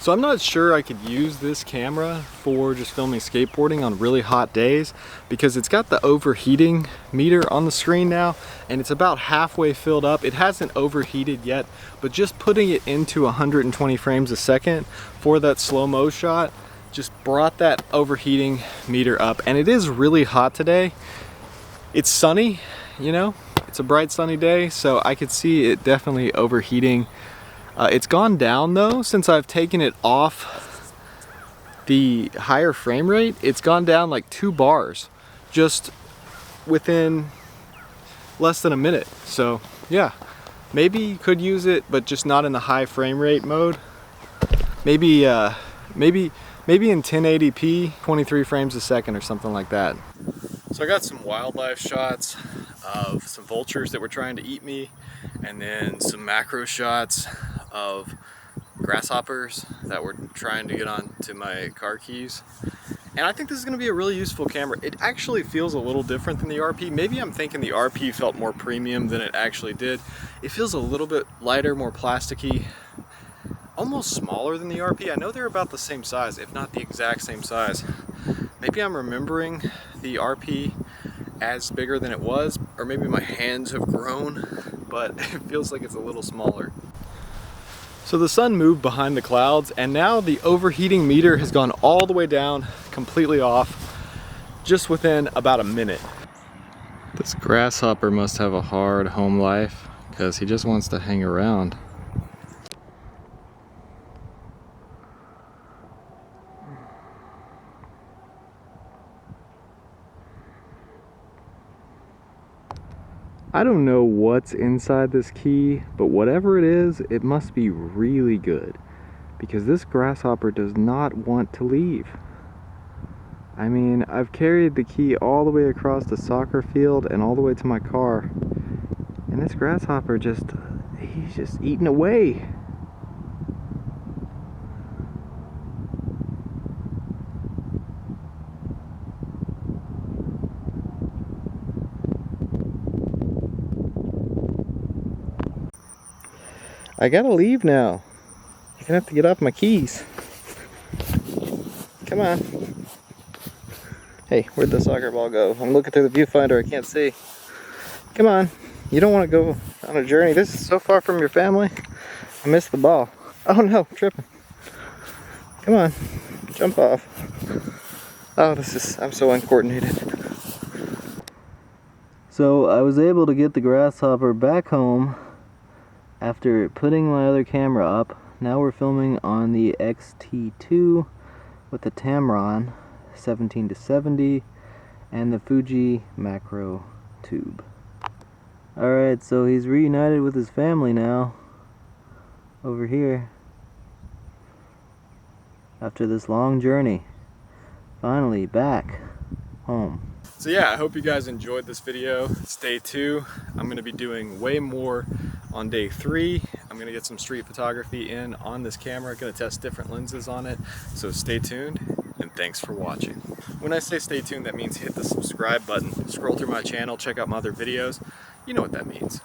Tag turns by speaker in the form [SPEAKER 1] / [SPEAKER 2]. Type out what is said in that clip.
[SPEAKER 1] So I'm not sure I could use this camera for just filming skateboarding on really hot days because it's got the overheating meter on the screen now and it's about halfway filled up. It hasn't overheated yet, but just putting it into 120 frames a second for that slow-mo shot just brought that overheating meter up. And it is really hot today. It's sunny, you know, it's a bright sunny day, so I could see it definitely overheating. It's gone down though since I've taken it off the higher frame rate. It's gone down like 2 bars just within less than a minute. So yeah, maybe you could use it, but just not in the high frame rate mode. Maybe maybe in 1080p, 23 frames a second or something like that. So I got some wildlife shots of some vultures that were trying to eat me, and then some macro shots of grasshoppers that were trying to get onto my car keys. And I think this is going to be a really useful camera. It actually feels a little different than the RP. Maybe I'm thinking the RP felt more premium than it actually did. It feels a little bit lighter, more plasticky, almost smaller than the RP. I know they're about the same size, if not the exact same size. Maybe I'm remembering the RP as bigger than it was, or maybe my hands have grown, but it feels like it's a little smaller. So the sun moved behind the clouds and now the overheating meter has gone all the way down, completely off, just within about a minute. This grasshopper must have a hard home life because he just wants to hang around. I don't know what's inside this key, but whatever it is, it must be really good because this grasshopper does not want to leave. I mean, I've carried the key all the way across the soccer field and all the way to my car, and this grasshopper he's just eating away. I gotta leave now. You're gonna have to get off my keys. Come on. Hey, where'd the soccer ball go? I'm looking through the viewfinder, I can't see. Come on. You don't want to go on a journey. This is so far from your family. I missed the ball. Oh no, I'm tripping. Come on. Jump off. Oh, I'm so uncoordinated. So I was able to get the grasshopper back home after putting my other camera up. Now we're filming on the X-T2 with the Tamron 17-70 and the Fuji macro tube. Alright, so he's reunited with his family now over here after this long journey. Finally back home. So yeah, I hope you guys enjoyed this video. It's day 2. I'm going to be doing way more on day 3. I'm going to get some street photography in on this camera. Going to test different lenses on it. So stay tuned and thanks for watching. When I say stay tuned, that means hit the subscribe button. Scroll through my channel, check out my other videos. You know what that means.